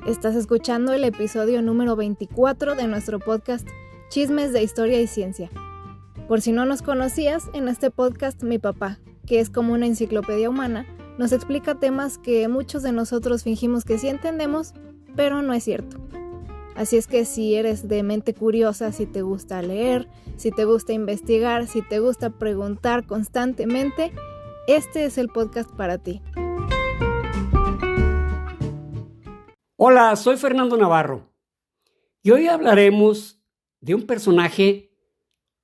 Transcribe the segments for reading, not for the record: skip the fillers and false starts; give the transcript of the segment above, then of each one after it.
Estás escuchando el episodio número 24 de nuestro podcast Chismes de Historia y Ciencia. Por si no nos conocías, en este podcast mi papá, que es como una enciclopedia humana, nos explica temas que muchos de nosotros fingimos que sí entendemos, pero no es cierto. Así es que si eres de mente curiosa, si te gusta leer, si te gusta investigar, si te gusta preguntar constantemente, este es el podcast para ti. Hola, soy Fernando Navarro y hoy hablaremos de un personaje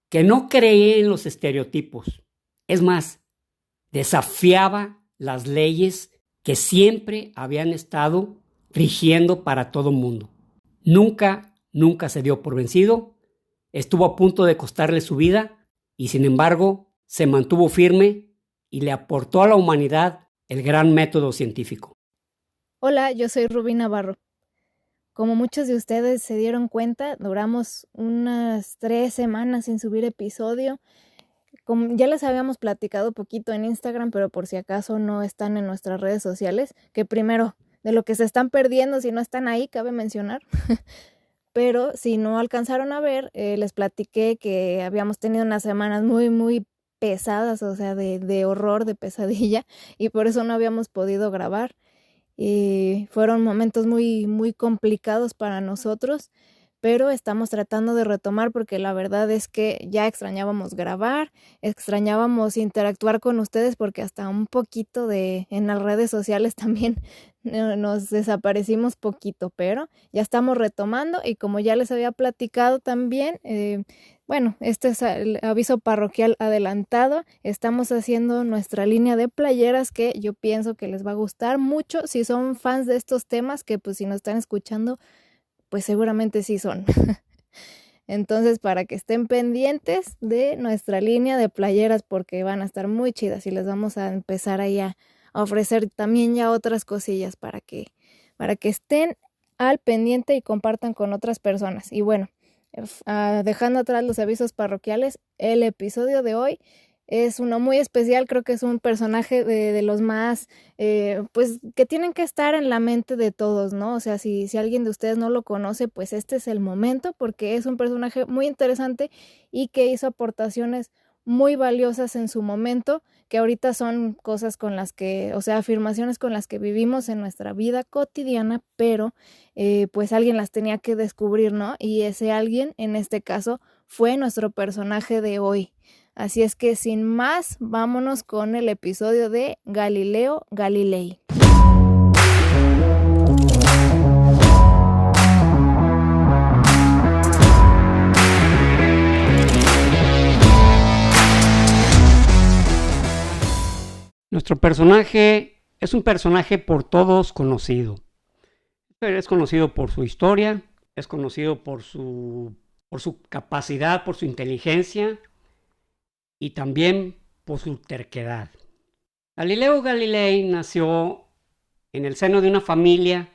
que no creía en los estereotipos. Es más, desafiaba las leyes que siempre habían estado rigiendo para todo mundo. Nunca se dio por vencido, estuvo a punto de costarle su vida y sin embargo se mantuvo firme y le aportó a la humanidad el gran método científico. Hola, yo soy Rubí Navarro. Como muchos de ustedes se dieron cuenta, duramos unas 3 semanas sin subir episodio. Como ya les habíamos platicado poquito en Instagram, pero por si acaso no están en nuestras redes sociales, que primero, de lo que se están perdiendo si no están ahí, cabe mencionar. Pero si no alcanzaron a ver, les platiqué que habíamos tenido unas semanas muy pesadas, o sea, de horror, de pesadilla, y por eso no habíamos podido grabar. Y fueron momentos muy complicados para nosotros, pero estamos tratando de retomar porque la verdad es que ya extrañábamos grabar, extrañábamos interactuar con ustedes porque hasta un poquito en las redes sociales también nos desaparecimos poquito, pero ya estamos retomando y como ya les había platicado también, este es el aviso parroquial adelantado. Estamos haciendo nuestra línea de playeras que yo pienso que les va a gustar mucho si son fans de estos temas, que pues si nos están escuchando, pues seguramente sí son. Entonces, para que estén pendientes de nuestra línea de playeras porque van a estar muy chidas y les vamos a empezar ahí a ofrecer también ya otras cosillas para que estén al pendiente y compartan con otras personas. Y bueno, dejando atrás los avisos parroquiales, el episodio de hoy es uno muy especial. Creo que es un personaje de los más, pues que tienen que estar en la mente de todos, ¿no? O sea, si alguien de ustedes no lo conoce, pues este es el momento porque es un personaje muy interesante y que hizo aportaciones muy valiosas en su momento, que ahorita son cosas con las que, o sea, afirmaciones con las que vivimos en nuestra vida cotidiana, pero pues alguien las tenía que descubrir, ¿no? Y ese alguien, en este caso, fue nuestro personaje de hoy. Así es que sin más, vámonos con el episodio de Galileo Galilei. Nuestro personaje es un personaje por todos conocido. Es conocido por su historia, es conocido por su capacidad, por su inteligencia y también por su terquedad. Galileo Galilei nació en el seno de una familia,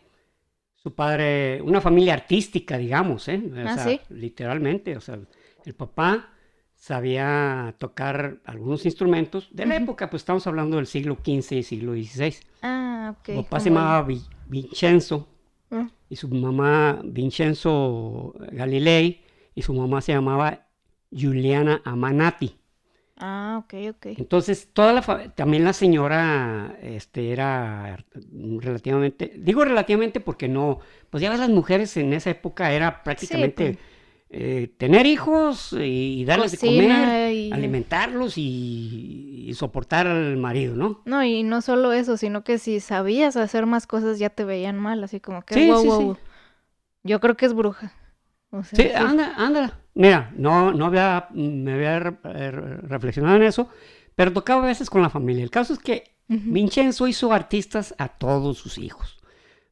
su padre, una familia artística, digamos, ¿Sí? Literalmente, o sea, el papá sabía tocar algunos instrumentos de la época, pues estamos hablando del siglo XV y siglo XVI. Ok. Su papá se llamaba Vincenzo y su mamá Vincenzo Galilei y su mamá se llamaba Giuliana Amanati. Ok. Entonces, también la señora era relativamente, digo relativamente porque no, pues ya ves, las mujeres en esa época era prácticamente... Sí, tener hijos y darles de comer, alimentarlos y soportar al marido, ¿no? No, y no solo eso, sino que si sabías hacer más cosas ya te veían mal, así como que Sí. Yo creo que es bruja. O sea, Sí, anda. Mira, no me había reflexionado en eso, pero tocaba a veces con la familia. El caso es que Vincenzo hizo artistas a todos sus hijos.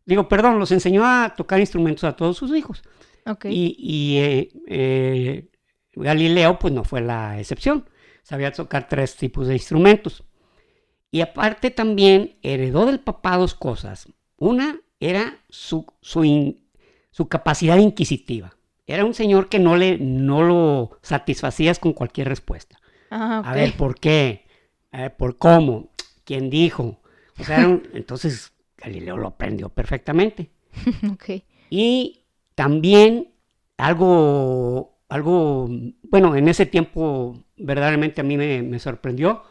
Los enseñó a tocar instrumentos a todos sus hijos. Okay. Y Galileo pues no fue la excepción, sabía tocar 3 tipos de instrumentos y aparte también heredó del papá 2 cosas. Una era su capacidad inquisitiva. Era un señor que no lo satisfacías con cualquier respuesta. Okay. A ver, ¿por qué? ¿Por cómo? ¿Quién dijo? O sea, entonces Galileo lo aprendió perfectamente. Ok. Y también bueno, en ese tiempo verdaderamente a mí me sorprendió,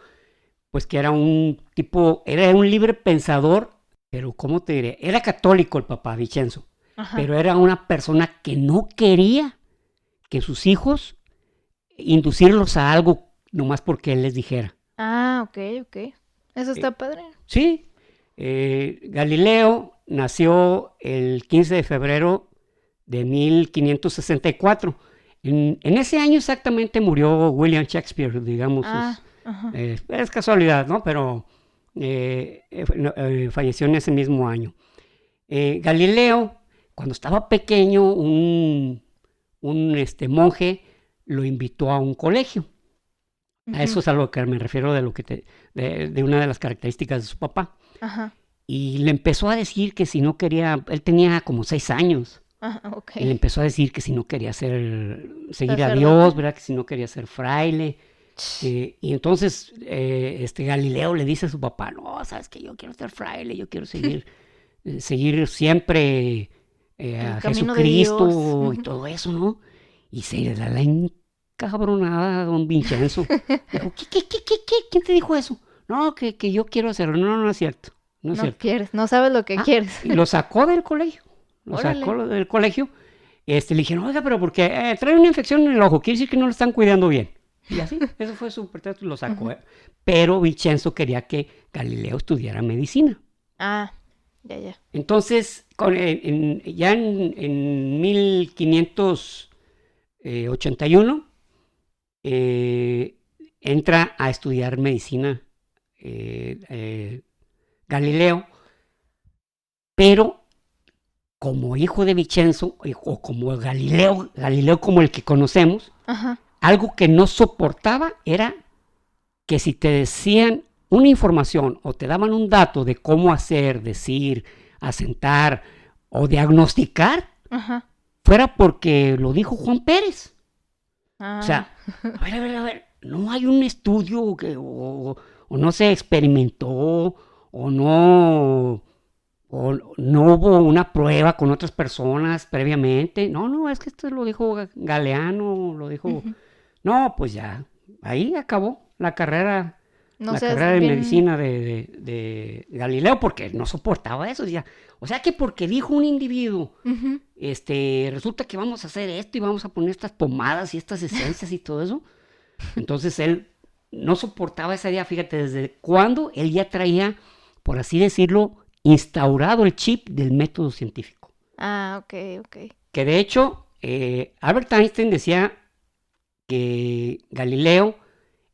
pues que era un libre pensador, pero ¿cómo te diré? Era católico el papá Vicenzo, Ajá. pero era una persona que no quería que sus hijos inducirlos a algo nomás porque él les dijera. Ah, ok. Eso está padre. Sí, Galileo nació el 15 de febrero de 1564. En ese año exactamente murió William Shakespeare, digamos. Ajá. Es casualidad, ¿no? Pero falleció en ese mismo año. Galileo, cuando estaba pequeño, un monje lo invitó a un colegio. A eso es a lo que me refiero de una de las características de su papá. Ajá. Y le empezó a decir que si no quería, él tenía como 6 años, Ajá, ok. y le empezó a decir que si no quería seguir a Sacerdote. Dios, ¿verdad? Que si no quería ser fraile. Y entonces Galileo le dice a su papá, no, sabes que yo quiero ser fraile, yo quiero seguir siempre a Jesucristo y todo eso, ¿no? Y se le da la encabronada a don Vincenzo. Dijo, ¿qué? ¿Quién te dijo eso? No, que yo quiero hacerlo. No es cierto. No es cierto. Quieres, no sabes lo que quieres. Y lo sacó del colegio. Órale. Le dijeron, oiga, pero porque trae una infección en el ojo, quiere decir que no lo están cuidando bien. Y así, eso fue su pretexto, lo sacó. Pero Vincenzo quería que Galileo estudiara medicina. Ah, ya. Entonces, ya en 1581, entra a estudiar medicina Galileo, pero como hijo de Vincenzo, o como Galileo como el que conocemos, Ajá. algo que no soportaba era que si te decían una información o te daban un dato de cómo hacer, decir, asentar o diagnosticar, Ajá. fuera porque lo dijo Juan Pérez. Ah. O sea, a ver, no hay un estudio o no se experimentó o no hubo una prueba con otras personas previamente. No, es que esto lo dijo Galeano, lo dijo... Ujú. No, pues ya, ahí acabó la carrera, No la sé, carrera de medicina de Galileo, porque no soportaba eso. Ya. O sea que porque dijo un individuo, Ujú. resulta que vamos a hacer esto y vamos a poner estas pomadas y estas esencias y todo eso. Entonces él no soportaba esa idea. Fíjate, desde cuándo él ya traía, por así decirlo, instaurado el chip del método científico. Ah, ok. Que de hecho, Albert Einstein decía que Galileo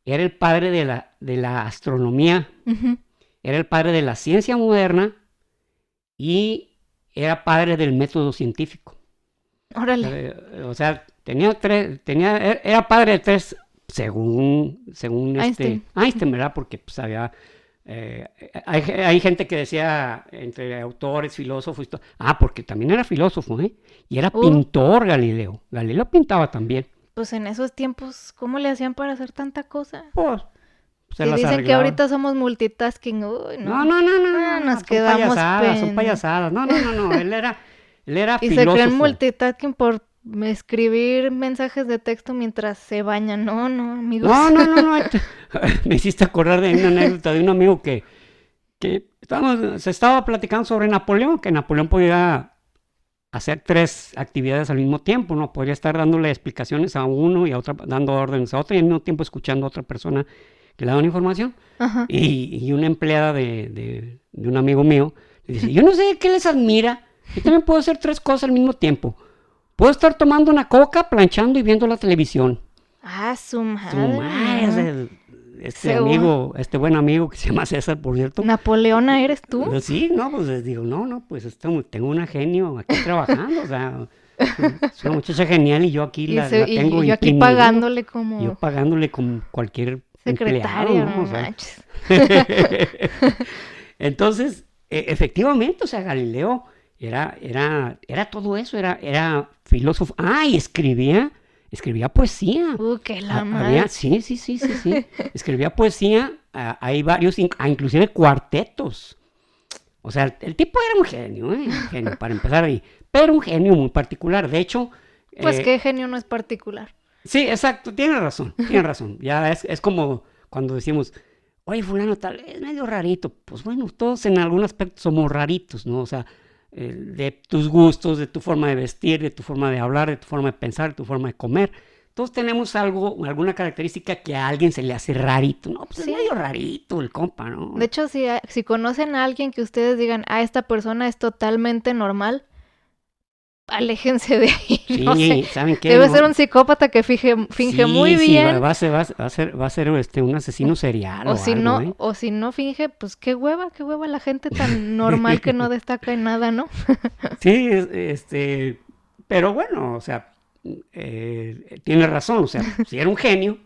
era el padre de la astronomía, Ujú. era el padre de la ciencia moderna y era padre del método científico. Órale. O sea, era padre de 3, según Einstein, ¿verdad? Porque pues había... hay gente que decía, entre autores, filósofos, porque también era filósofo, y era pintor Galileo. Galileo pintaba también. Pues en esos tiempos, ¿cómo le hacían para hacer tanta cosa? Pues se Y las dicen que arreglaba. ahorita somos multitasking. Uy, no. Nos son quedamos son payasadas. No, él era y filósofo. se creen multitasking por escribir mensajes de texto mientras se bañan. No, amigos. No. Me hiciste acordar de una anécdota de un amigo que se estaba platicando sobre Napoleón, que Napoleón podía hacer 3 actividades al mismo tiempo, ¿no? Podría estar dándole explicaciones a uno y a otra, dando órdenes a otro, y al mismo tiempo escuchando a otra persona que le da una información. Ajá. Y una empleada de un amigo mío le dice, yo no sé qué les admira, yo también puedo hacer 3 cosas al mismo tiempo. Puedo estar tomando una coca, planchando y viendo la televisión. Ah, su madre. Su madre, este buen amigo que se llama César, por cierto. ¿Napoleona eres tú? Sí, no, pues les digo, pues tengo una genio aquí trabajando, o sea, es una muchacha genial y yo aquí la tengo y yo aquí pagándole como... Yo pagándole como cualquier secretaria, empleado, ¿no? O sea. Entonces, efectivamente, o sea, Galileo era todo eso, era filósofo. Y escribía poesía. Que la madre. Sí. Escribía poesía, hay varios, inclusive cuartetos. O sea, el tipo era un genio, ¿eh? Un genio, para empezar ahí. Pero un genio muy particular. De hecho... Pues qué genio no es particular. Sí, exacto, tienes razón, tienes razón. Ya es como cuando decimos, oye, fulano tal, es medio rarito. Pues bueno, todos en algún aspecto somos raritos, ¿no? O sea, de tus gustos, de tu forma de vestir, de tu forma de hablar, de tu forma de pensar, de tu forma de comer. Todos tenemos algo, alguna característica que a alguien se le hace rarito. No, pues Sí. es medio rarito el compa, ¿no? De hecho, si conocen a alguien que ustedes digan, esta persona es totalmente normal, aléjense de ahí. Sí, No sé. ¿saben qué? Debe No, ser un psicópata que finge muy sí, bien. va a ser un asesino serial o algo, ¿eh? O si no finge, pues qué hueva la gente tan normal que no destaca en nada, ¿no? Sí, pero bueno, o sea, tiene razón, o sea, si era un genio,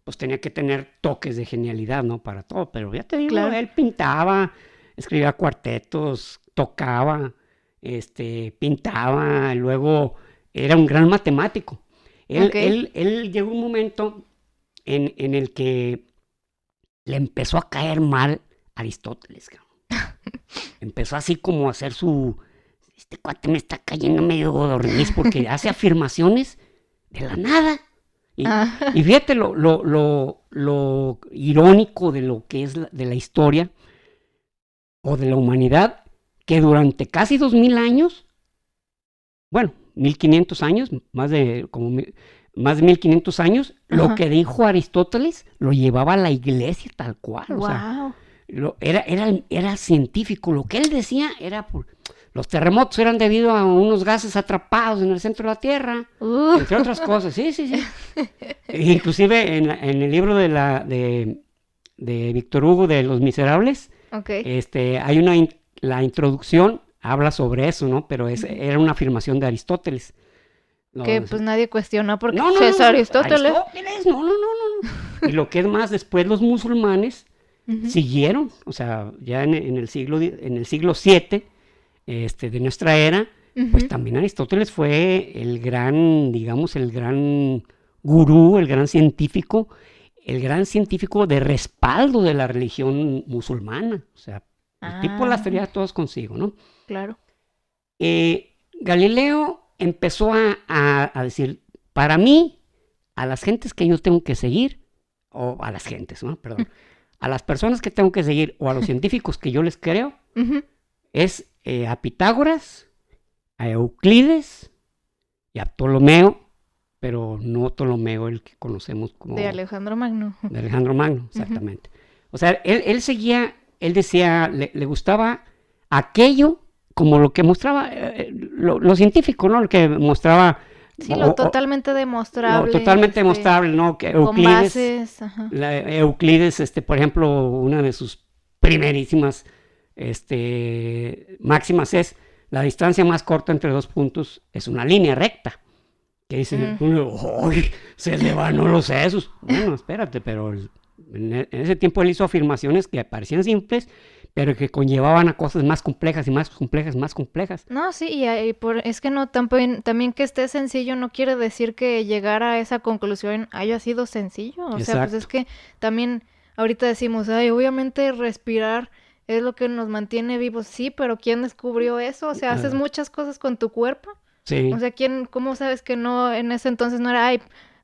pues tenía que tener toques de genialidad, ¿no? Para todo, pero ya te digo, Claro. él pintaba, escribía cuartetos, tocaba, pintaba, luego era un gran matemático. Ok. Él llegó un momento en el que le empezó a caer mal Aristóteles, cabrón. Empezó así como a hacer este cuate me está cayendo medio godorniz porque hace afirmaciones de la nada. Y fíjate lo irónico de lo que es de la historia o de la humanidad, que durante casi 2000 años, bueno, 1500 años, más de 1500 años, lo que dijo Aristóteles lo llevaba a la iglesia tal cual. Wow. O sea, era científico. Lo que él decía era los terremotos eran debido a unos gases atrapados en el centro de la Tierra, entre otras cosas. Sí. Inclusive en el libro de Víctor Hugo de Los Miserables, hay la introducción habla sobre eso, ¿no? Pero era una afirmación de Aristóteles. Que pues nadie cuestionó porque no, es Aristóteles. No. Y lo que es más, después los musulmanes siguieron, o sea, ya en el siglo VII de nuestra era, pues también Aristóteles fue el gran, digamos, el gran gurú, el gran científico de respaldo de la religión musulmana. O sea, el tipo las traía todas consigo, ¿no? Claro. Galileo empezó a decir, para mí, a las gentes que yo tengo que seguir, o a las gentes, ¿no? Perdón. A las personas que tengo que seguir o a los científicos que yo les creo, es a Pitágoras, a Euclides y a Ptolomeo, pero no Ptolomeo el que conocemos como... De Alejandro Magno. De Alejandro Magno, exactamente. O sea, él decía, le gustaba aquello como lo que mostraba lo científico, ¿no? Lo que mostraba... Sí, lo totalmente demostrable. Totalmente demostrable, ¿no? Que Euclides, con bases. Euclides, por ejemplo, una de sus primerísimas máximas es la distancia más corta entre dos puntos es una línea recta. Que dice, se le van los sesos. Bueno, espérate, pero en ese tiempo él hizo afirmaciones que parecían simples, pero que conllevaban a cosas más complejas y más complejas, más complejas. No, sí, y es que no, también que esté sencillo no quiere decir que llegar a esa conclusión haya sido sencillo. O sea, pues es que también ahorita decimos, obviamente respirar es lo que nos mantiene vivos. Sí, pero ¿quién descubrió eso? O sea, haces muchas cosas con tu cuerpo. Sí. O sea, ¿cómo sabes que no, en ese entonces no era,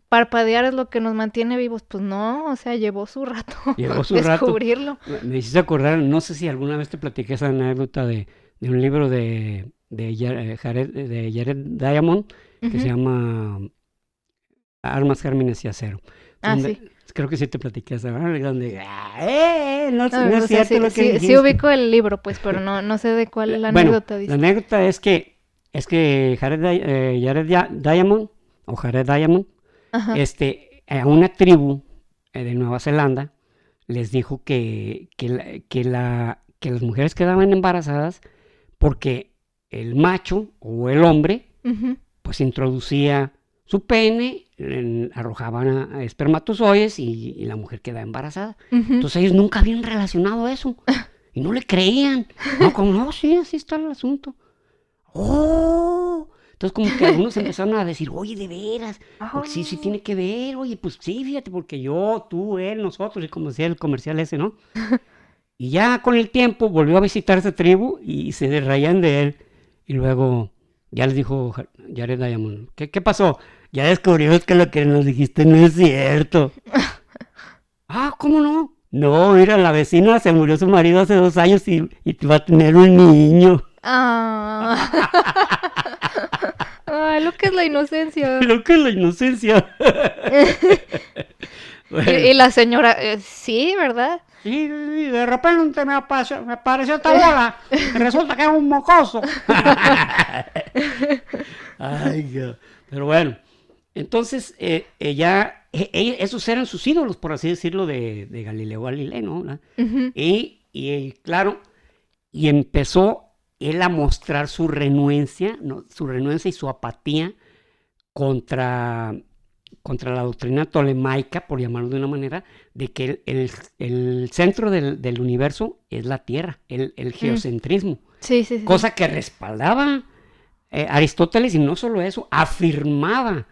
parpadear es lo que nos mantiene vivos? Pues no, o sea, llevó su rato descubrirlo. Me hiciste acordar, no sé si alguna vez te platiqué esa anécdota de un libro de Jared Diamond, que se llama Armas, Gérmenes y Acero. Sí. Creo que sí te platiqué esa, donde, no es cierto lo que dijiste. Sí ubico el libro, pues, pero no sé de cuál es la anécdota. La anécdota es que Jared Diamond, a una tribu de Nueva Zelanda les dijo que las mujeres quedaban embarazadas porque el macho o el hombre pues introducía su pene, arrojaban espermatozoides y la mujer quedaba embarazada. Entonces ellos nunca habían relacionado eso y no le creían. No, sí, así está el asunto. Entonces como que algunos empezaron a decir, oye, de veras, porque sí tiene que ver, oye, pues sí, fíjate, porque yo, tú, él, nosotros, y como decía el comercial ese, ¿no? Y ya con el tiempo volvió a visitar esa tribu y se reían de él. Y luego ya les dijo Jared Diamond, ¿qué pasó? Ya descubrimos que lo que nos dijiste no es cierto. Ah, ¿cómo no? No, mira, la vecina se murió su marido hace 2 años y va a tener un niño. Ah. Ay, lo que es la inocencia. Lo que es la inocencia. Bueno. Y la señora, sí, ¿verdad? Sí, de repente me apareció esta bola. Resulta que es un mocoso. Ay, Dios. Pero bueno, entonces esos eran sus ídolos, por así decirlo, de Galileo Galilei, ¿no? Uh-huh. Y claro, y empezó él a mostrar su renuencia, ¿no? Su renuencia y su apatía contra la doctrina tolemaica, por llamarlo de una manera, de que el centro del universo es la Tierra, el geocentrismo. Sí. Cosa que respaldaba Aristóteles, y no solo eso, afirmaba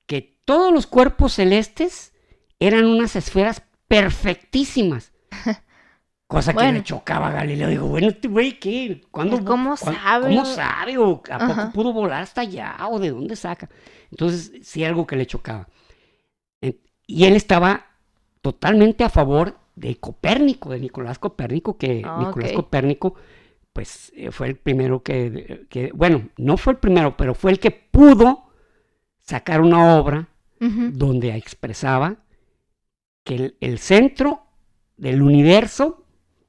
que todos los cuerpos celestes eran unas esferas perfectísimas. Cosa que le chocaba a Galileo. Digo, bueno, este güey, ¿qué? ¿Cómo sabe? ¿Cómo sabe? ¿O a poco pudo volar hasta allá? ¿O de dónde saca? Entonces, sí, algo que le chocaba. Y él estaba totalmente a favor de Copérnico, de Nicolás Copérnico, que Nicolás Copérnico, pues, fue el primero que, bueno, no fue el primero, pero fue el que pudo sacar una obra donde expresaba que el centro del universo,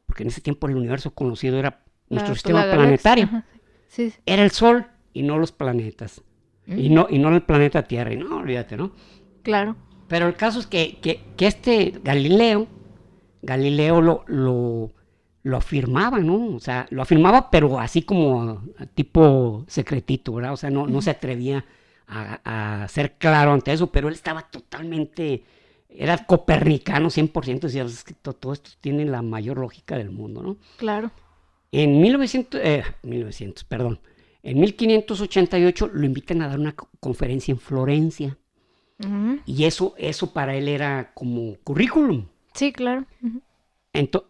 porque en ese tiempo el universo conocido era nuestro sistema planetario, sí. Era el Sol y no los planetas, y no el planeta Tierra, y no, olvídate, ¿no? Claro. Pero el caso es que este Galileo lo afirmaba, ¿no? O sea, lo afirmaba, pero así como tipo secretito, ¿verdad? O sea, no se atrevía a ser claro ante eso, pero él estaba totalmente... Era copernicano 100%, decía, es que todo esto tiene la mayor lógica del mundo, ¿no? Claro. En 1588 lo invitan a dar una conferencia en Florencia. Uh-huh. Y eso para él era como currículum. Sí, claro. Uh-huh.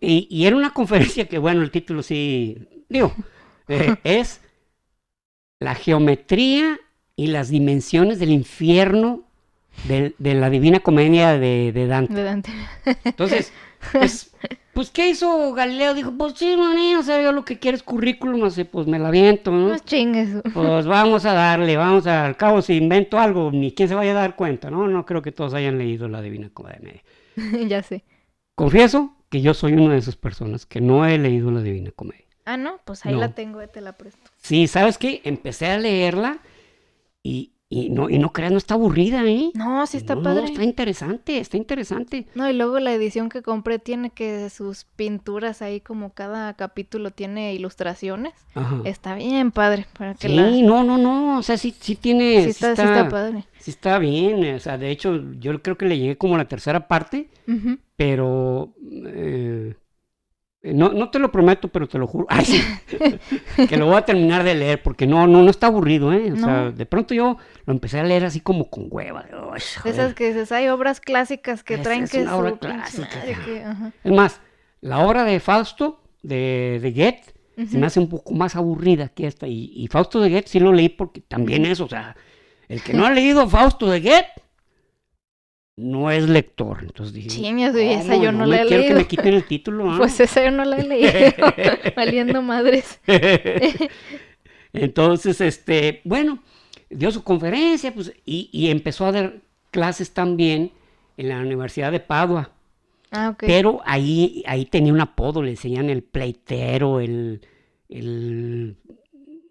Y era una conferencia que, bueno, el título sí, digo, es la geometría y las dimensiones del infierno de la Divina Comedia de Dante. De Dante. Entonces, pues, ¿qué hizo Galileo? Dijo, pues sí, maní, o sea, yo lo que quiero es currículum, no sé, pues me la aviento, ¿no? No chingues. Pues vamos a darle, al cabo si invento algo, ni quién se vaya a dar cuenta, ¿no? No creo que todos hayan leído la Divina Comedia. Ya sé. Confieso que yo soy una de esas personas que no he leído la Divina Comedia. Ah, ¿no? Pues ahí la tengo, te la presto. Sí, ¿sabes qué? Empecé a leerla y no creas, no está aburrida, ¿eh? No, sí está padre. No, está interesante. No, y luego la edición que compré tiene que sus pinturas ahí, como cada capítulo tiene ilustraciones. Ajá. Está bien padre. Para que no, o sea, sí tiene... Sí está padre. Sí está bien, o sea, de hecho, yo creo que le llegué como a la tercera parte, uh-huh. Pero... No te lo prometo, pero te lo juro. Ay, sí. Que lo voy a terminar de leer, porque no está aburrido, ¿eh? O sea, de pronto yo lo empecé a leer así como con hueva. Esas que dices, hay obras clásicas que traen que... Es una obra clásica. Es más, la obra de Fausto, de Goethe, uh-huh. Se me hace un poco más aburrida que esta. Y Fausto de Goethe sí lo leí porque también es, o sea, el que no ha leído Fausto de Goethe, no es lector. Entonces dije, sí, esa yo no la he leído. Quiero que me quiten el título, ¿no? Pues esa yo no la he leído. Valiendo madres. Entonces, bueno, dio su conferencia, pues, y empezó a dar clases también en la Universidad de Padua. Ah, ok. Pero ahí tenía un apodo, le decían el pleitero, el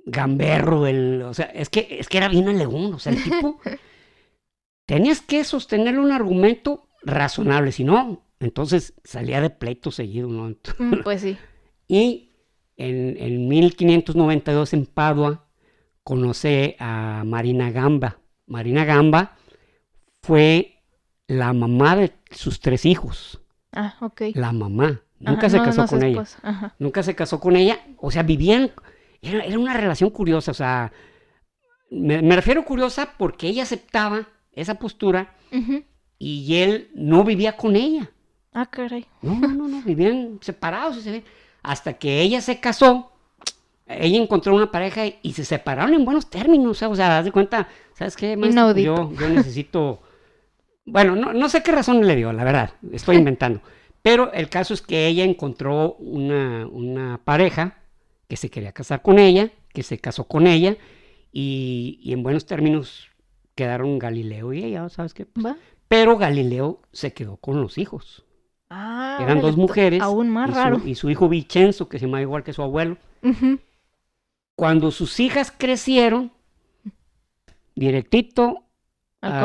gamberro, o sea, es que era bien aleón, o sea, el tipo... Tenías que sostener un argumento razonable, si no, entonces salía de pleito seguido, ¿no? Pues sí. Y en 1592 en Padua conoce a Marina Gamba. Marina Gamba fue la mamá de sus 3 hijos. Ah, ok. La mamá. Nunca se casó con ella. Ajá. Nunca se casó con ella. O sea, vivían... Era una relación curiosa, o sea... Me refiero curiosa porque ella aceptaba esa postura, uh-huh. Y él no vivía con ella. Ah, caray. No, vivían separados. Hasta que ella se casó, ella encontró una pareja y se separaron en buenos términos. O sea, haz de cuenta, ¿sabes qué, maestro? Pues yo necesito... Bueno, no sé qué razón le dio, la verdad, estoy inventando. Pero el caso es que ella encontró una pareja que se quería casar con ella, que se casó con ella, y en buenos términos quedaron Galileo y ella, ¿sabes qué? Pues, pero Galileo se quedó con los hijos. Eran dos mujeres. Aún más raro. Y su hijo Vincenzo, que se llama igual que su abuelo. Cuando sus hijas crecieron, directito al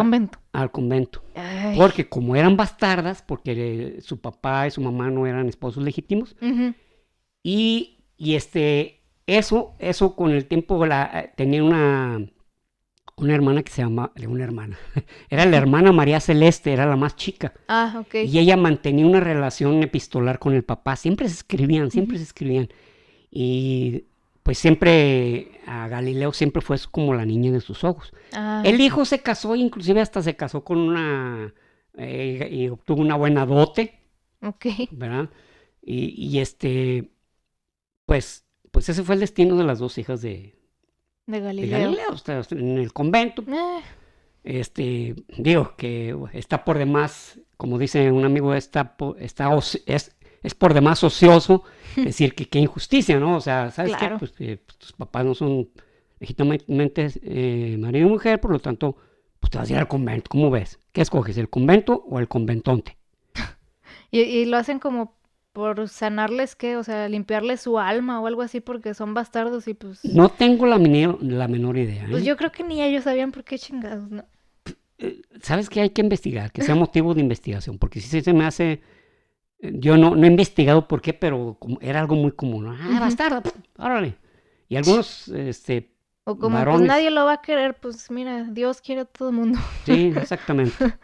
convento. Ay. Porque como eran bastardas, porque su papá y su mamá no eran esposos legítimos, y eso con el tiempo tenía una hermana que se llama, era la hermana María Celeste, era la más chica. Ok. Y ella mantenía una relación epistolar con el papá, siempre se escribían. Y pues siempre a Galileo siempre fue como la niña de sus ojos. El hijo se casó, inclusive hasta se casó con y obtuvo una buena dote. Ok. ¿Verdad? Y pues ese fue el destino de las dos hijas de Galileo, en el convento. Digo que está por demás, como dice un amigo, es por demás ocioso decir que qué injusticia, ¿no? O sea, ¿sabes qué? Pues tus papás no son legítimamente marido y mujer, por lo tanto, pues te vas a ir al convento. ¿Cómo ves? ¿Qué escoges, el convento o el conventonte? ¿Y lo hacen como por sanarles qué? O sea, limpiarles su alma o algo así porque son bastardos y pues... No tengo la menor idea. Pues yo creo que ni ellos sabían por qué chingados, ¿no? ¿Sabes qué hay que investigar? Que sea motivo de investigación, porque si se me hace... Yo no he investigado por qué, pero era algo muy común, ¿no? Bastardo, órale. Y algunos, o como varones, pues nadie lo va a querer, pues mira, Dios quiere a todo el mundo. Sí, exactamente.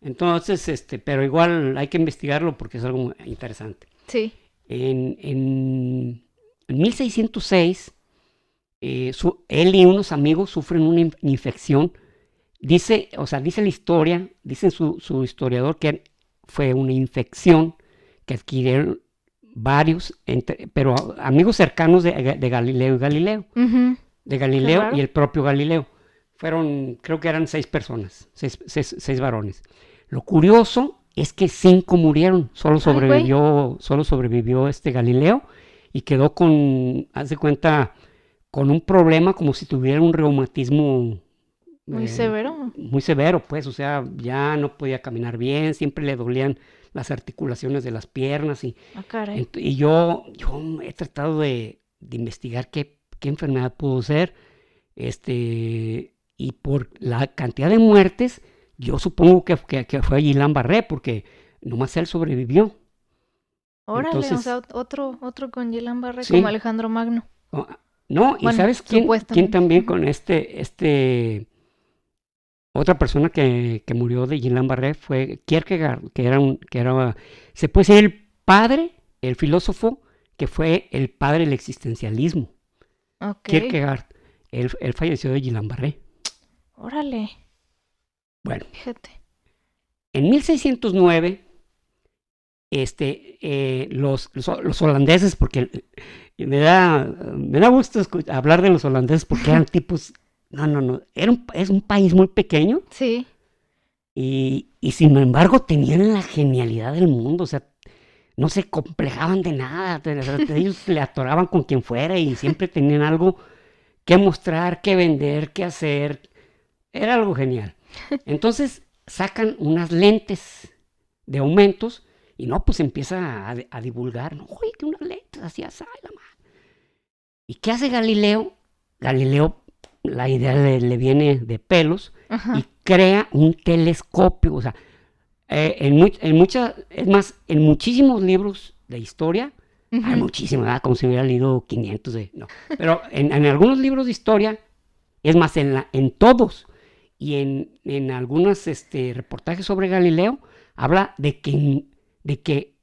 Entonces, pero igual hay que investigarlo porque es algo muy interesante. Sí. En 1606, él y unos amigos sufren una infección. Dice la historia, dice su historiador que fue una infección que adquirieron varios, pero amigos cercanos de Galileo y Galileo. De Galileo y el propio Galileo. Creo que eran 6 personas, 6 varones. Lo curioso es que 5 murieron, solo sobrevivió Galileo y quedó haz de cuenta, con un problema como si tuviera un reumatismo muy severo. Muy severo, pues, o sea, ya no podía caminar bien, siempre le dolían las articulaciones de las piernas y yo he tratado de investigar qué enfermedad pudo ser, y por la cantidad de muertes, yo supongo que fue Guillain-Barré, porque nomás él sobrevivió. Órale, entonces, o sea, otro con Guillain-Barré, sí, como Alejandro Magno. No, y ¿sabes quién también con otra persona que murió de Guillain-Barré fue Kierkegaard, que era, se puede decir el filósofo que fue el padre del existencialismo. Kierkegaard, él falleció de Guillain-Barré. Órale. Bueno, fíjate. En 1609, los holandeses, porque me da gusto hablar de los holandeses porque eran tipos... No, es un país muy pequeño. Sí. Y sin embargo tenían la genialidad del mundo, o sea, no se complejaban de nada, ellos le atoraban con quien fuera y siempre tenían algo que mostrar, que vender, que hacer. Era algo genial. Entonces sacan unas lentes de aumentos y no, pues empieza a divulgar, no, oye, que unas lentes así, la madre. ¿Y qué hace Galileo? Galileo, la idea le viene de pelos. Ajá. Y crea un telescopio, o sea, en muchísimos libros de historia, hay muchísimos, ¿verdad? Como si hubiera leído 500 no, pero en algunos libros de historia, es más, en todos, y en algunos reportajes sobre Galileo, habla de que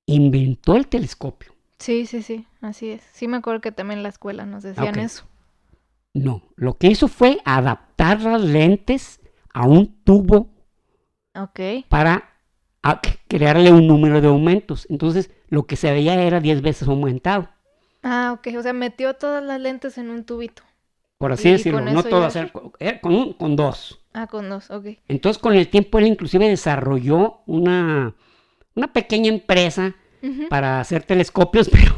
inventó el telescopio. Sí, así es. Sí me acuerdo que también en la escuela nos decían eso. No, lo que hizo fue adaptar las lentes a un tubo para a crearle un número de aumentos. Entonces, lo que se veía era 10 veces aumentado. Ah, ok, o sea, metió todas las lentes en un tubito. Por así Y decirlo, con no eso todas, ya... con dos. Ah, con dos, ok. Entonces, con el tiempo, él inclusive desarrolló una pequeña empresa Ujú. para hacer telescopios, pero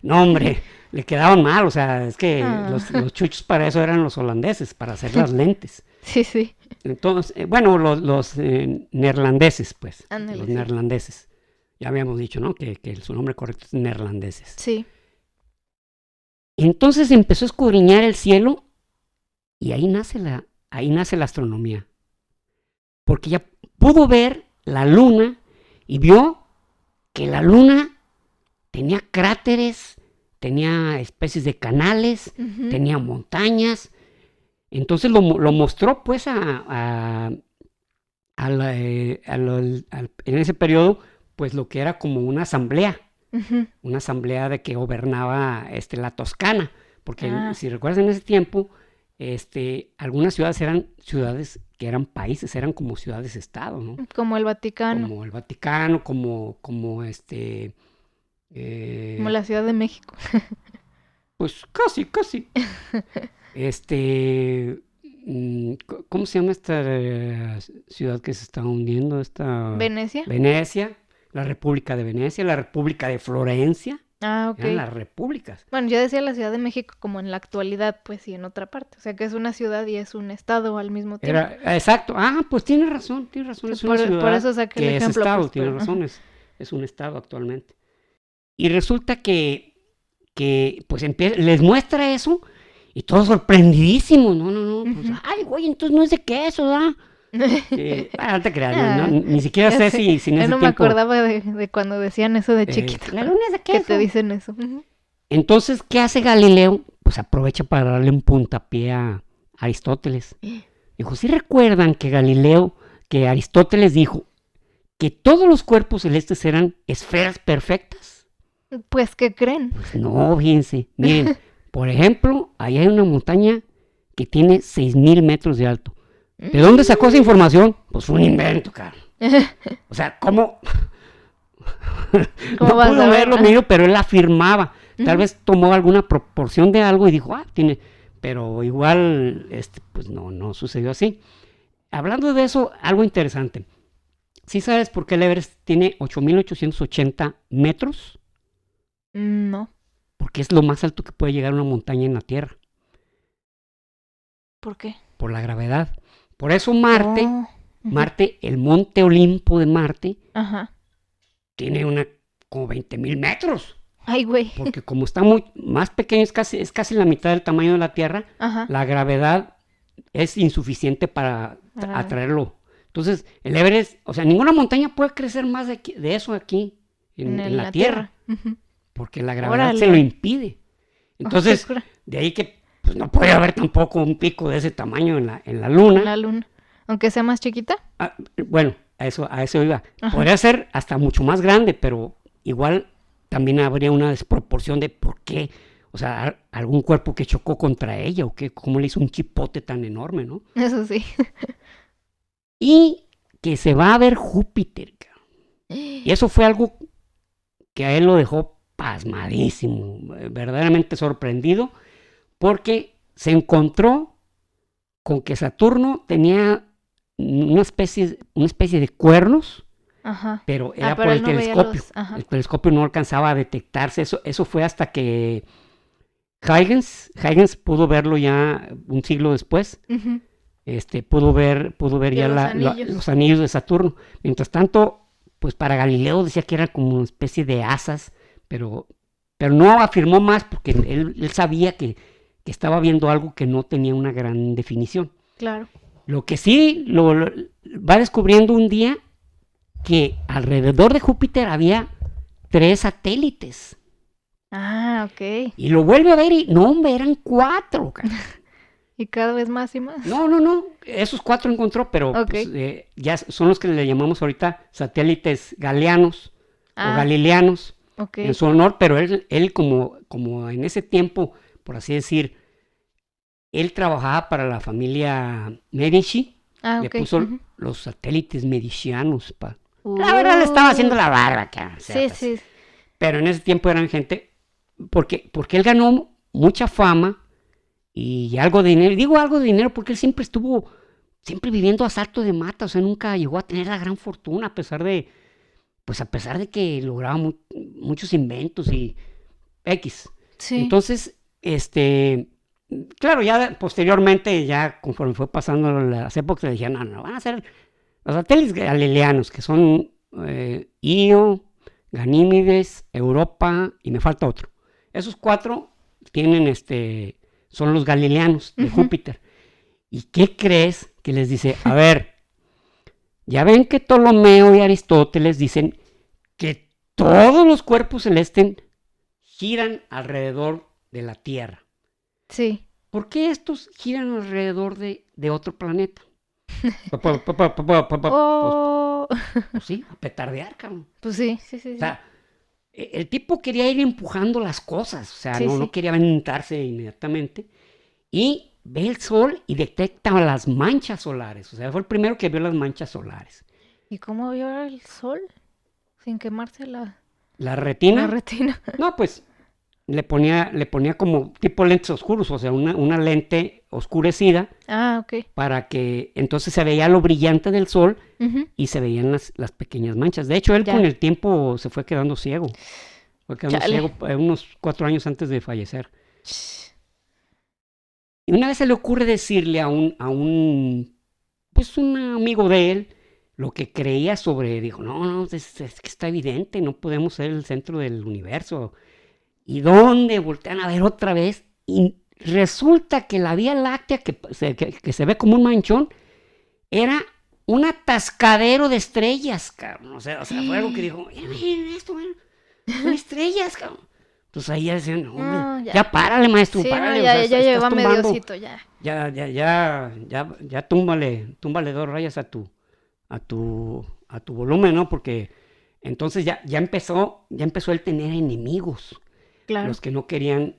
no, hombre, le quedaban mal. O sea, es que Ah. los chuchos para eso eran los holandeses, para hacer las lentes. Sí, sí. Entonces, bueno, los neerlandeses, pues, Ándale, los sí. neerlandeses. Ya habíamos dicho, ¿no? Que su nombre correcto es neerlandeses. Sí. Entonces empezó a escudriñar el cielo y ahí nace la astronomía. Porque ya pudo ver la luna y vio que la luna tenía cráteres, tenía especies de canales, Ujú. tenía montañas. Entonces lo mostró pues en ese periodo, pues lo que era como una asamblea de que gobernaba la Toscana, porque si recuerdas en ese tiempo, algunas ciudades eran ciudades que eran países, eran como ciudades-estado, ¿no? Como el Vaticano. Como el Vaticano, como Como la Ciudad de México. pues casi. ¿Cómo se llama esta ciudad que se está hundiendo? ¿Venecia? Venecia, la República de Venecia, la República de Florencia. Ah, ok. Eran las repúblicas. Bueno, yo decía la Ciudad de México como en la actualidad, pues sí, en otra parte. O sea, que es una ciudad y es un estado al mismo tiempo. Exacto. Pues tienes razón. Es una ciudad por eso saqué el que es ejemplo. estado, Pues, tienes razón, es un estado actualmente. Y resulta que pues les muestra eso y todos sorprendidísimos. No, pues, ay, güey, entonces no es de queso, ¿verdad? No te creas, ni siquiera sé si en ese tiempo... Yo no me acordaba de cuando decían eso de chiquito. La luna es de queso. Que te dicen eso. Entonces, ¿qué hace Galileo? Pues aprovecha para darle un puntapié a Aristóteles. Dijo, ¿sí recuerdan que Aristóteles dijo que todos los cuerpos celestes eran esferas perfectas? Pues, ¿qué creen? Pues no, fíjense. Miren, por ejemplo, ahí hay una montaña que tiene 6,000 metros de alto. ¿De dónde sacó esa información? Pues fue un invento, cara. O sea, ¿cómo? No pudo verlo, pero él afirmaba. Tal vez tomó alguna proporción de algo y dijo, tiene... Pero igual, pues no sucedió así. Hablando de eso, algo interesante. ¿Sí sabes por qué el Everest tiene 8,880 metros? No. Porque es lo más alto que puede llegar una montaña en la Tierra. ¿Por qué? Por la gravedad. Por eso Marte, el monte Olimpo de Marte, tiene como 20,000 metros. Ay, güey. Porque como está más pequeño, es casi la mitad del tamaño de la Tierra, la gravedad es insuficiente para atraerlo. Entonces, el Everest, o sea, ninguna montaña puede crecer más de eso aquí, en la Tierra. Porque la gravedad se lo impide. Entonces, de ahí que pues, no puede haber tampoco un pico de ese tamaño en la Luna. En la Luna. Aunque sea más chiquita. Bueno, a eso iba. Podría ser hasta mucho más grande, pero igual también habría una desproporción de por qué. O sea, algún cuerpo que chocó contra ella o qué, cómo le hizo un chipote tan enorme, ¿no? Eso sí. Y que se va a ver Júpiter. Y eso fue algo que a él lo dejó pasmadísimo, verdaderamente sorprendido, porque se encontró con que Saturno tenía una especie de cuernos, pero era por el telescopio. El telescopio no alcanzaba a detectarse. Eso fue hasta que Huygens pudo verlo ya un siglo después. Pudo ver ya los anillos de Saturno. Mientras tanto, pues para Galileo decía que era como una especie de asas, pero no afirmó más porque él sabía que estaba viendo algo que no tenía una gran definición. Claro. Lo que sí lo va descubriendo un día que alrededor de Júpiter había 3 satélites. Ah, ok. Y lo vuelve a ver y no, hombre, eran 4. ¿Y cada vez más y más? No. Esos 4 encontró, pero pues, ya son los que le llamamos ahorita satélites galileanos o galileanos en su honor, pero él como en ese tiempo, por así decir, él trabajaba para la familia Medici, le puso los satélites medicianos. La verdad le estaba haciendo la barba, cabrón. O sea, Sí. Pero en ese tiempo eran gente, porque él ganó mucha fama y algo de dinero. Digo algo de dinero porque él siempre estuvo viviendo a salto de mata, o sea, nunca llegó a tener la gran fortuna a pesar de que lograba muchos inventos y X. Sí. Entonces, claro, ya posteriormente, ya conforme fue pasando las épocas, le dijeron, no, van a ser los satélites galileanos, que son Io, Ganímedes, Europa, y me falta otro. Esos 4 tienen, son los galileanos de Júpiter. ¿Y qué crees? Que les dice, a ver, ya ven que Ptolomeo y Aristóteles dicen que todos los cuerpos celestes giran alrededor de la Tierra. Sí. ¿Por qué estos giran alrededor de otro planeta? Oh. Pues sí, a petardear, cabrón. Pues sí. O sea, el tipo quería ir empujando las cosas, o sea, Sí, sí. no quería aventarse inmediatamente. Y ve el sol y detecta las manchas solares. O sea, fue el primero que vio las manchas solares. ¿Y cómo vio el sol? Sin quemarse ¿La la retina? retina. No, pues le ponía como tipo lentes oscuros, o sea, una lente oscurecida Ah, ok. para que entonces se veía lo brillante del sol Ujú. y se veían las pequeñas manchas. De hecho, él Ya. con el tiempo se fue quedando ciego. Fue quedando Chale. ciego unos 4 años antes de fallecer. Y una vez se le ocurre decirle a un amigo de él lo que creía sobre, dijo, no, es que está evidente, no podemos ser el centro del universo. ¿Y dónde? Voltean a ver otra vez y resulta que la Vía Láctea, que se ve como un manchón, era un atascadero de estrellas, cabrón. O sea, fue algo que dijo, miren esto, son estrellas, cabrón. Entonces ahí ya decían, no, hombre, ya párale, maestro, Sí, párale. no, o ya, sea, ya estás llévame tumbando, Diosito, ya. ya túmbale 2 rayas a tu volumen, ¿no? Porque entonces ya empezó él tener enemigos. Claro. Los que no querían,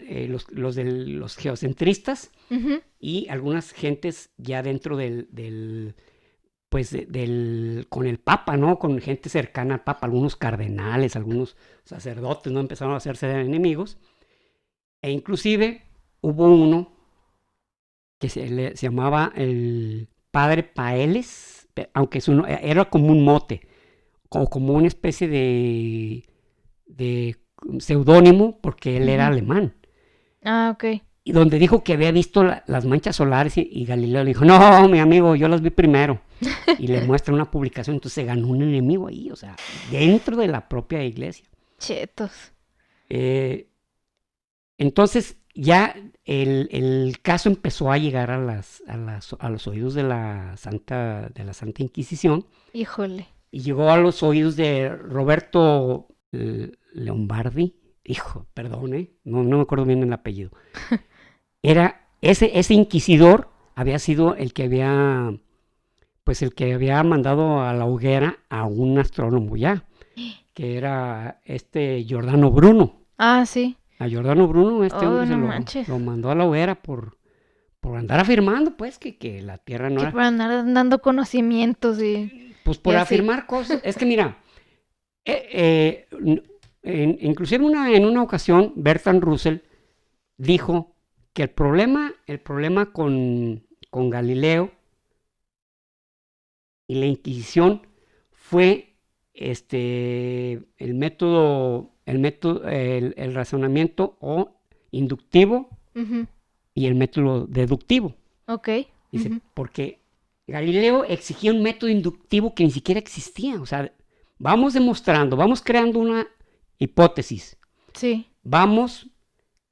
los geocentristas Ujú. y algunas gentes ya dentro con el Papa, ¿no? Con gente cercana al Papa, algunos cardenales, algunos sacerdotes, ¿no? Empezaron a hacerse enemigos. E inclusive hubo uno que se llamaba el Padre Paeles, aunque era como un mote, como una especie de seudónimo, porque él era alemán. Ah, ok. Y donde dijo que había visto las manchas solares y Galileo le dijo, no, mi amigo, yo las vi primero. Y le muestra una publicación, entonces se ganó un enemigo ahí, o sea, dentro de la propia iglesia. Chetos. Entonces ya el caso empezó a llegar a los oídos de la Santa Inquisición. Híjole. Y llegó a los oídos de Roberto Leonbardi, perdón, no me acuerdo bien el apellido. Era ese inquisidor había sido el que había mandado a la hoguera a un astrónomo ya, que era Giordano Bruno. Ah, sí. A Giordano Bruno hombre lo mandó a la hoguera por andar afirmando, pues, que la Tierra no que era... por andar dando conocimientos y... Pues por y así. afirmar cosas. Es que mira, inclusive en una ocasión, Bertrand Russell dijo que el problema con Galileo y la Inquisición fue el razonamiento o inductivo Ujú. y el método deductivo. Ok. Dice, Ujú. porque Galileo exigía un método inductivo que ni siquiera existía. O sea, vamos demostrando, vamos creando una hipótesis. Sí. Vamos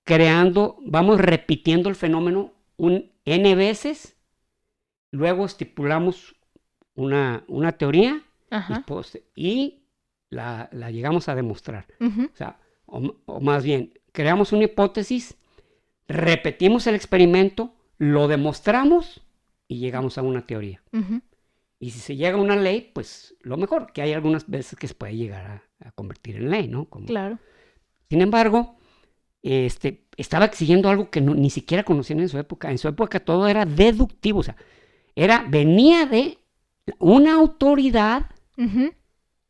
repitiendo el fenómeno n veces, luego estipulamos una teoría. Ajá. Y la llegamos a demostrar. Ujú. O sea, o más bien, creamos una hipótesis, repetimos el experimento, lo demostramos y llegamos a una teoría. Ujú. Y si se llega a una ley, pues lo mejor, que hay algunas veces que se puede llegar a convertir en ley, ¿no? Claro. Sin embargo, estaba exigiendo algo que ni siquiera conocían en su época. En su época todo era deductivo, o sea, venía de una autoridad Ujú.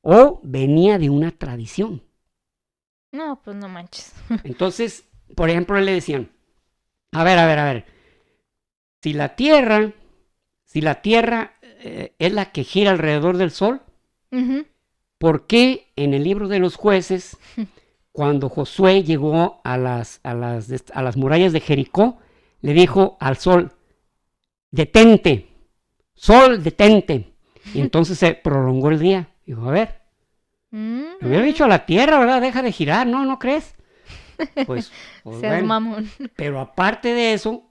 o venía de una tradición. No, pues no manches. Entonces, por ejemplo, le decían, a ver, si la Tierra es la que gira alrededor del Sol, Ujú. ¿por qué en el libro de los jueces, cuando Josué llegó a las murallas de Jericó, le dijo al Sol, detente, Sol, detente? Y entonces se prolongó el día. Dijo, a ver, le hubiera dicho a la Tierra, ¿verdad? Deja de girar, ¿no crees? Pues Seas bueno. mamón. Pero aparte de eso,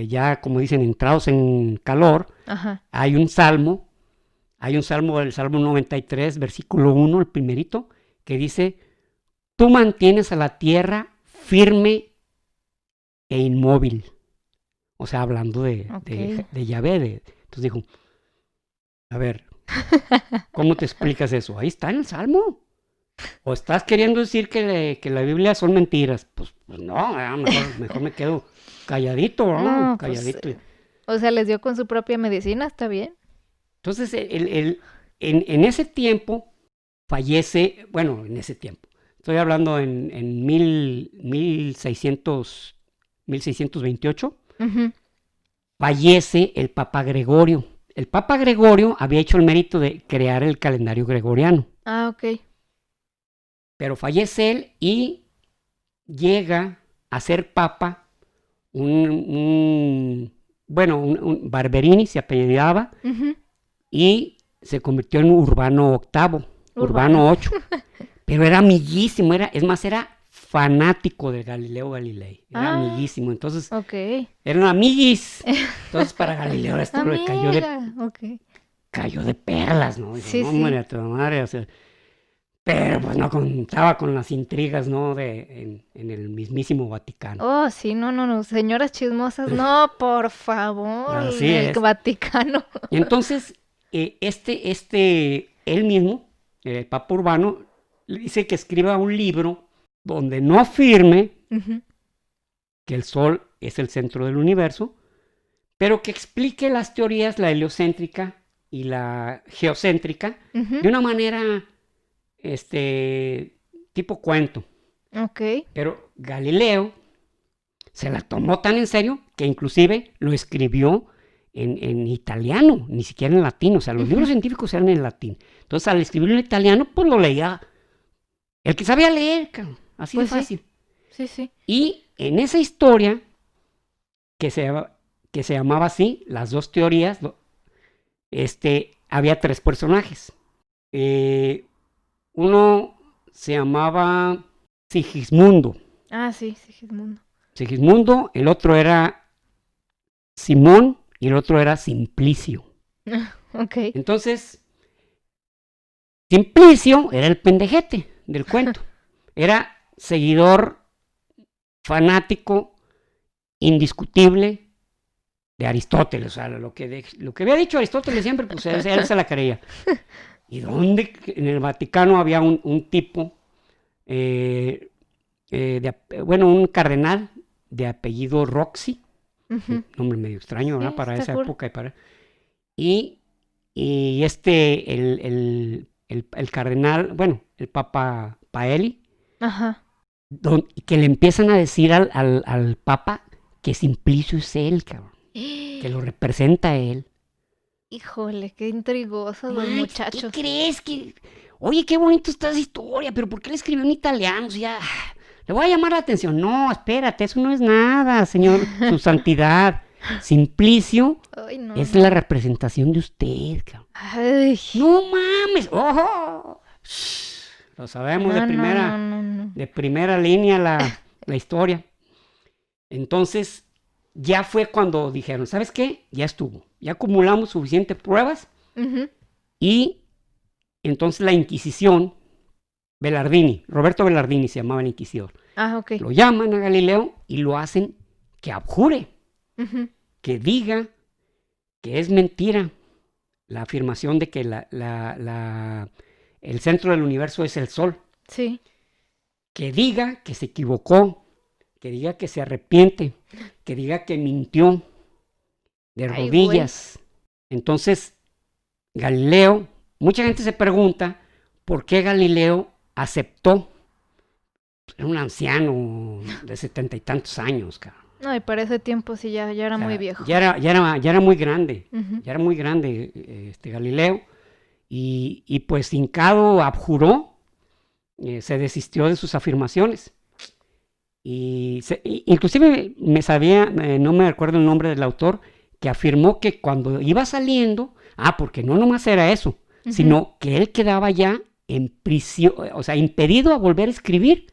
ya como dicen, entrados en calor, Ajá. hay un salmo, el Salmo 93, versículo 1, el primerito, que dice, tú mantienes a la tierra firme e inmóvil. O sea, hablando Ok. de Yahvé. Entonces dijo, a ver, ¿cómo te explicas eso? Ahí está en el salmo. ¿O estás queriendo decir que la Biblia son mentiras? Pues no, mejor me quedo calladito, ¿no? No, pues, Calladito. o sea, les dio con su propia medicina, ¿está bien? Entonces, en ese tiempo fallece, bueno, en ese tiempo, estoy hablando en 1628, Ujú. fallece el Papa Gregorio. El Papa Gregorio había hecho el mérito de crear el calendario gregoriano, Ah, ok. pero fallece él y llega a ser papa un Barberini se apellidaba Ujú. y se convirtió en Urbano VIII, Urbano. Urbano VIII, pero era amiguísimo, era fanático de Galileo Galilei, era Ah, amiguísimo, entonces ok. eran amiguis, entonces para Galileo esto le Amiga, ok. cayó de perlas, ¿no? Dijo, Sí, no, hombre, sí. a tu madre, o sea, pero pues no contaba con las intrigas, ¿no? En el mismísimo Vaticano. Oh, sí, no, señoras chismosas, no, por favor, Así el es. Vaticano. Y entonces, él mismo, el Papa Urbano, le dice que escriba un libro donde no afirme Ujú. que el Sol es el centro del universo, pero que explique las teorías, la heliocéntrica y la geocéntrica, Ujú. de una manera, tipo cuento. Ok. Pero Galileo se la tomó tan en serio que inclusive lo escribió en italiano, ni siquiera en latín. O sea, los libros Ujú. científicos eran en latín. Entonces, al escribirlo en italiano, pues lo leía el que sabía leer, cabrón, así de Pues sí, fácil. sí, sí. Y en esa historia, que se, que se llamaba así, las dos teorías, había tres personajes. Uno se llamaba Sigismundo. Ah, sí, Sigismundo. Sigismundo, el otro era Simón y el otro era Simplicio. Ok. Entonces, Simplicio era el pendejete del cuento. Era seguidor fanático, indiscutible de Aristóteles. O sea, lo que había dicho Aristóteles siempre, pues él se la creía. ¿Y dónde? En el Vaticano había un tipo, un cardenal de apellido Roxy, Ujú. nombre medio extraño, Sí, ¿verdad? Para está esa cool. época. Y el cardenal, bueno, el Papa Paeli, Ajá. que le empiezan a decir al Papa que Simplicio es él, cabrón, que lo representa a él. Híjole, qué intrigosos los Manches, ¿qué muchachos. crees? Oye, qué bonito está esa historia, pero ¿por qué le escribió en italiano? O sea, le voy a llamar la atención. No, espérate, eso no es nada, señor, su santidad. Simplicio Ay, no, es la no. representación de usted, cabrón. Ay, No mames, ojo. Lo sabemos no. de primera línea la historia. Entonces, ya fue cuando dijeron, ¿sabes qué? Ya estuvo. Ya acumulamos suficientes pruebas Ujú. y entonces la Inquisición, Roberto Bellardini se llamaba el inquisidor, Ah, ok. lo llaman a Galileo y lo hacen que abjure, Ujú. que diga que es mentira la afirmación de que el centro del universo es el Sol, Sí. que diga que se equivocó, que diga que se arrepiente, que diga que mintió de Ay, güey. rodillas. Entonces, Galileo mucha gente se pregunta por qué Galileo aceptó. Era un anciano de 70 y tantos años, cabrón. No, y para ese tiempo sí ya era O sea, muy viejo. Ya era muy grande. Ujú. Ya era muy grande Galileo. Y pues hincado abjuró, se desistió de sus afirmaciones. Inclusive no me recuerdo el nombre del autor, que afirmó que cuando iba saliendo, porque no nomás era eso, sino que él quedaba ya en prisión, o sea, impedido a volver a escribir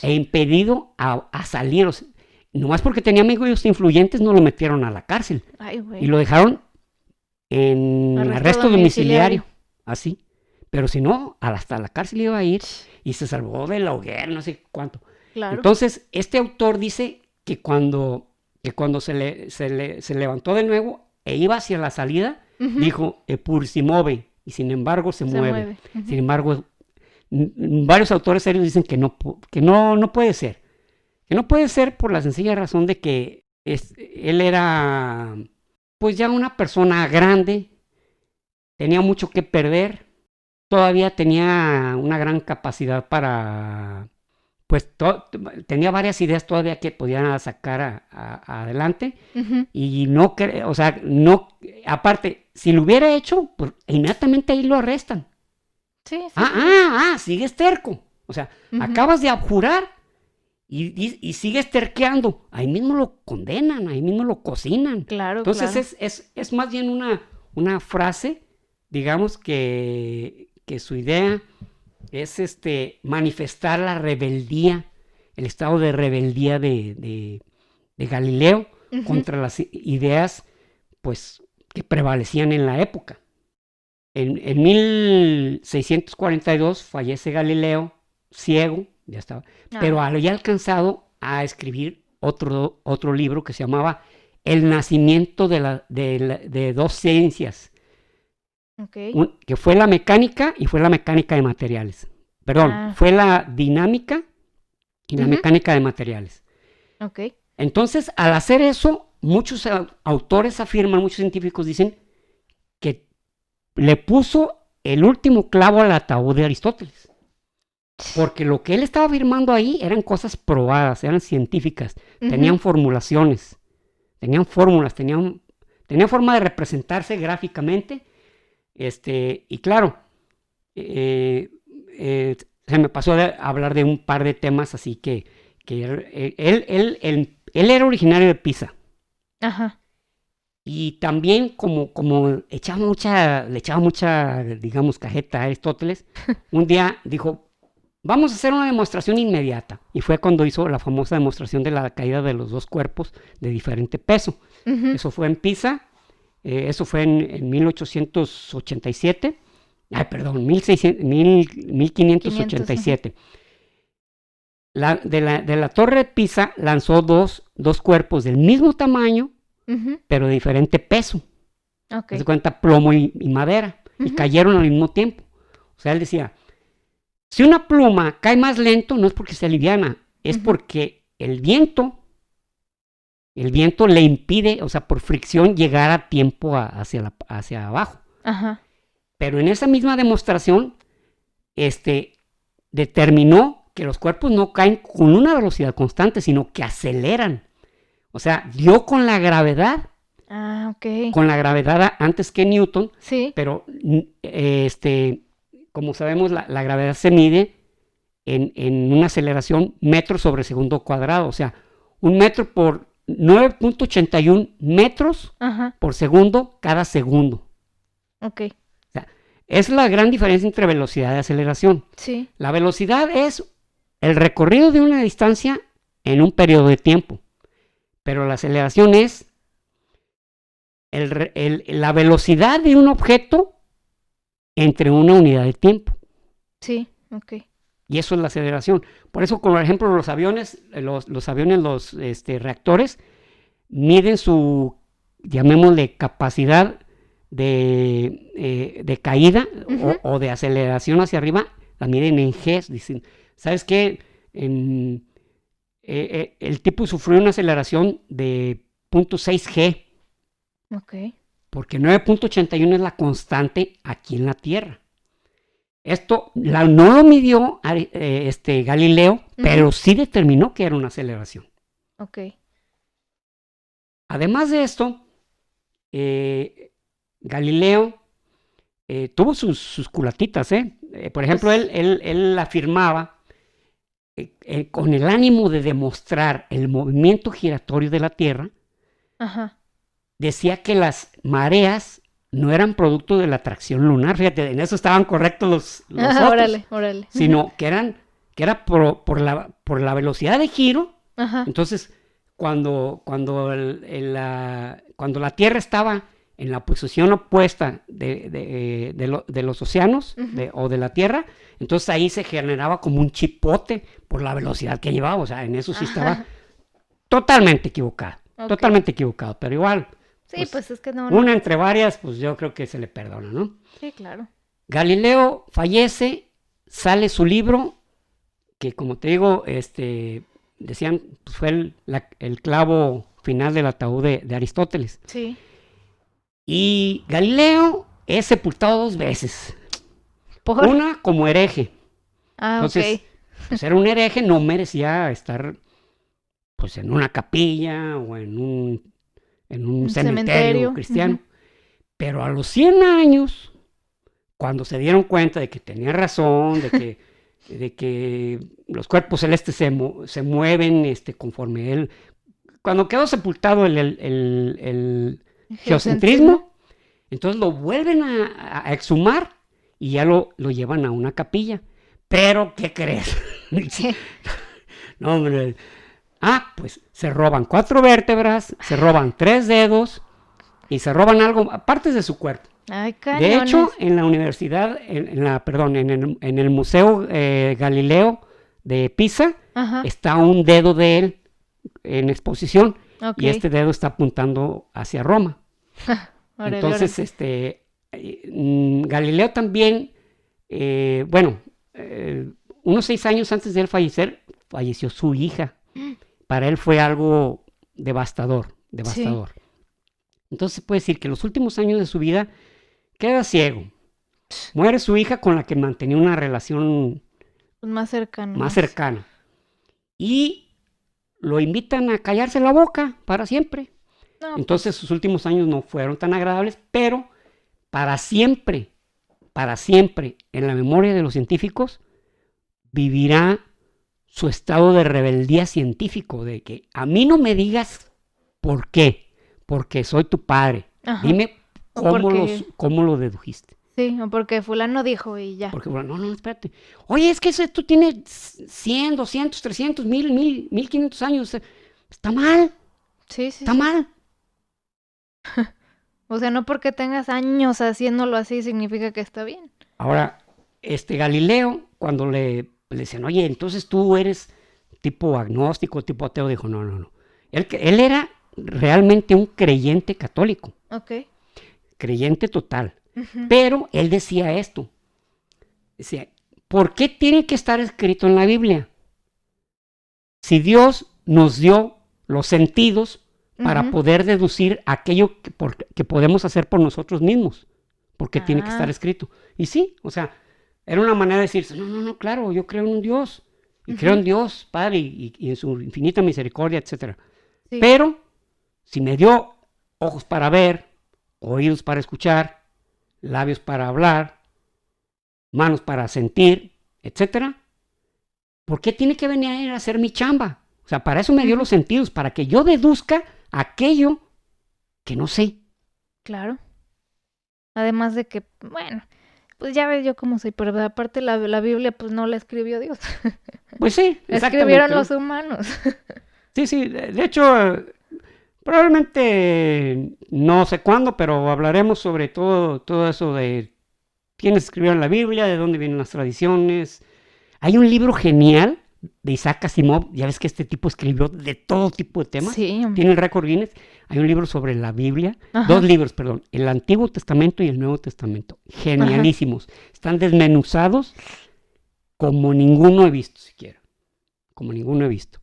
e impedido a salir. O sea, nomás porque tenía amigos influyentes no lo metieron a la cárcel. Ay, güey. Y lo dejaron en arresto domiciliario, así. Pero si no, hasta la cárcel iba a ir y se salvó de la hoguera, no sé cuánto. Claro. Entonces, este autor dice que cuando se levantó de nuevo e iba hacia la salida, dijo, Epur si mueve, y sin embargo se mueve. Sin embargo, varios autores serios dicen que no puede ser. Que no puede ser por la sencilla razón de que él era pues ya una persona grande, tenía mucho que perder, todavía tenía una gran capacidad para, pues tenía varias ideas todavía que podían sacar adelante, y no, o sea, no, aparte, si lo hubiera hecho, pues inmediatamente ahí lo arrestan. Sí. Sigues terco, o sea, acabas de abjurar y sigues terqueando, ahí mismo lo condenan, ahí mismo lo cocinan. Claro. Entonces es más bien una frase, digamos que su idea es manifestar la rebeldía, el estado de rebeldía de Galileo contra las ideas pues que prevalecían en la época. En 1642 fallece Galileo, ciego, ya estaba, pero había alcanzado a escribir otro libro que se llamaba El nacimiento de dos ciencias. Okay. Que fue la mecánica y fue la mecánica de materiales. Perdón, fue la dinámica y la mecánica de materiales. Okay. Entonces, al hacer eso, muchos autores afirman, muchos científicos dicen que le puso el último clavo al ataúd de Aristóteles. Porque lo que él estaba afirmando ahí eran cosas probadas, eran científicas, tenían formulaciones, tenían fórmulas, tenían forma de representarse gráficamente. Y claro, se me pasó a hablar de un par de temas así que él era originario de Pisa. Ajá. Y también como le echaba mucha, digamos, cajeta a Aristóteles, un día dijo, vamos a hacer una demostración inmediata. Y fue cuando hizo la famosa demostración de la caída de los dos cuerpos de diferente peso. Eso fue en Pisa. Eso fue en 1887. 1587. De la torre de Pisa lanzó dos cuerpos del mismo tamaño, pero de diferente peso. Okay. Se cuenta plomo y madera. Y cayeron al mismo tiempo. O sea, él decía, si una pluma cae más lento, no es porque se liviana, es porque el viento le impide, o sea, por fricción, llegar a tiempo hacia abajo. Ajá. Pero en esa misma demostración, determinó que los cuerpos no caen con una velocidad constante, sino que aceleran. O sea, dio con la gravedad. Okay. Con la gravedad antes que Newton. Sí. Pero, como sabemos, la gravedad se mide en una aceleración metro sobre segundo cuadrado. O sea, 1 metro por 9.81 metros por segundo cada segundo. Ok. O sea, es la gran diferencia entre velocidad y aceleración. Sí. La velocidad es el recorrido de una distancia en un periodo de tiempo. Pero la aceleración es la velocidad de un objeto entre una unidad de tiempo. Sí, ok. Y eso es la aceleración. Por eso, por ejemplo, los aviones, los reactores, miden su, llamémosle, capacidad de caída o de aceleración hacia arriba, la miden en G. Dicen, ¿sabes qué? El tipo sufrió una aceleración de 0.6 G. Ok. porque 9.81 es la constante aquí en la Tierra. Esto no lo midió Galileo, pero sí determinó que era una aceleración. Ok. Además de esto, Galileo tuvo sus culatitas, por ejemplo, Pues, él afirmaba, con el ánimo de demostrar el movimiento giratorio de la Tierra, ajá. decía que las mareas no eran producto de la atracción lunar, fíjate, en eso estaban correctos los otros, Órale, órale. sino que era por la velocidad de giro. Ajá. Entonces, cuando la Tierra estaba en la posición opuesta de los océanos o de la Tierra, entonces ahí se generaba como un chipote por la velocidad que llevaba. O sea, en eso sí estaba totalmente equivocado, pero igual. Sí, pues es que no. Una entre varias, pues yo creo que se le perdona, ¿no? Sí, claro. Galileo fallece, sale su libro, que como te digo, decían, pues fue el clavo final del ataúd de Aristóteles. Sí. Y Galileo es sepultado 2 veces. ¿Por? Una como hereje. Entonces, pues era un hereje, no merecía estar pues en una capilla o en un cementerio cristiano. Pero a los 100 años, cuando se dieron cuenta de que tenía razón, de que los cuerpos celestes se mueven conforme él. Cuando quedó sepultado el geocentrismo, entonces lo vuelven a exhumar y ya lo llevan a una capilla. Pero, ¿qué crees? No, hombre. Pues se roban 4 vértebras, se roban 3 dedos y se roban algo, partes de su cuerpo. Ay, cañones. De hecho, en la universidad, en el Museo Galileo de Pisa, está un dedo de él en exposición. Y este dedo está apuntando hacia Roma. Entonces, Galileo también, unos 6 años antes de él fallecer, falleció su hija. Para él fue algo devastador. Sí. Entonces se puede decir que los últimos años de su vida queda ciego. Muere su hija con la que mantenía una relación más cercana. Y lo invitan a callarse la boca para siempre. No, entonces sus últimos años no fueron tan agradables, pero para siempre, en la memoria de los científicos, vivirá su estado de rebeldía científico, de que a mí no me digas por qué, porque soy tu padre. Dime cómo lo dedujiste. Sí, o porque fulano dijo y ya. Porque fulano, no, espérate. Oye, es que esto tiene 100, 200, 300, 1000, 1500 años. Está mal. Sí. Está mal. O sea, no porque tengas años haciéndolo así significa que está bien. Ahora, Galileo, cuando le decían, oye, entonces tú eres tipo agnóstico, tipo ateo, dijo, no. Él era realmente un creyente católico. Ok. Creyente total. Pero él decía esto. Decía, ¿por qué tiene que estar escrito en la Biblia? Si Dios nos dio los sentidos para poder deducir aquello que podemos hacer por nosotros mismos. ¿Por qué tiene que estar escrito? Y sí, o sea, era una manera de decirse, no, claro, yo creo en un Dios. Y creo en Dios, Padre, y en su infinita misericordia, etc. Sí. Pero, si me dio ojos para ver, oídos para escuchar, labios para hablar, manos para sentir, etc., ¿por qué tiene que venir a hacer mi chamba? O sea, para eso me dio los sentidos, para que yo deduzca aquello que no sé. Claro. Además de que, bueno, pues ya ves yo cómo soy, pero aparte la Biblia pues no la escribió Dios. Pues sí, exactamente. La escribieron los humanos. Sí, de hecho, probablemente no sé cuándo, pero hablaremos sobre todo eso de quiénes escribieron la Biblia, de dónde vienen las tradiciones. Hay un libro genial de Isaac Asimov, ya ves que este tipo escribió de todo tipo de temas, tiene el récord Guinness. Hay un libro sobre la Biblia, 2 libros, perdón, el Antiguo Testamento y el Nuevo Testamento, genialísimos, están desmenuzados como ninguno he visto siquiera,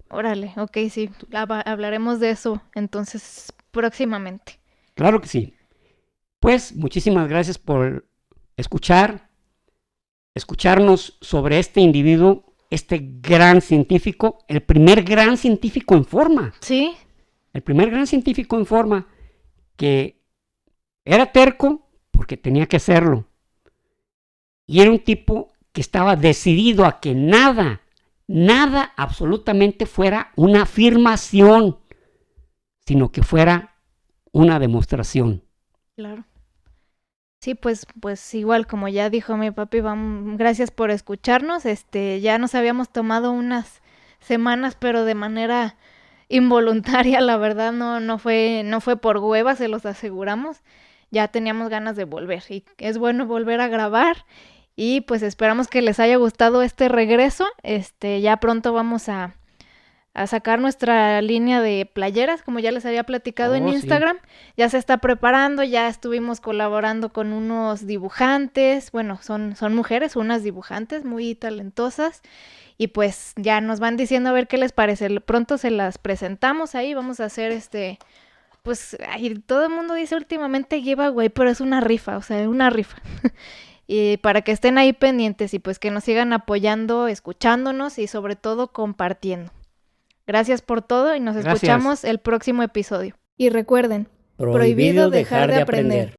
Órale, ok, sí, hablaremos de eso entonces próximamente. Claro que sí. Pues muchísimas gracias por escucharnos sobre este individuo, este gran científico, el primer gran científico en forma. Sí. El primer gran científico en forma que era terco porque tenía que serlo. Y era un tipo que estaba decidido a que nada absolutamente fuera una afirmación, sino que fuera una demostración. Claro. Sí, pues igual como ya dijo mi papi, gracias por escucharnos. Ya nos habíamos tomado unas semanas, pero de manera involuntaria, la verdad, no fue por hueva, se los aseguramos. Ya teníamos ganas de volver y es bueno volver a grabar y pues esperamos que les haya gustado este regreso. Ya pronto vamos a sacar nuestra línea de playeras, como ya les había platicado en Instagram. Sí. Ya se está preparando, ya estuvimos colaborando con unos dibujantes, bueno, son mujeres, unas dibujantes muy talentosas, y pues ya nos van diciendo a ver qué les parece. Pronto se las presentamos ahí, vamos a hacer pues todo el mundo dice últimamente giveaway, pero es una rifa, o sea, una rifa. Y para que estén ahí pendientes y pues que nos sigan apoyando, escuchándonos y sobre todo compartiendo. Gracias por todo y nos escuchamos el próximo episodio. Y recuerden, prohibido dejar de aprender.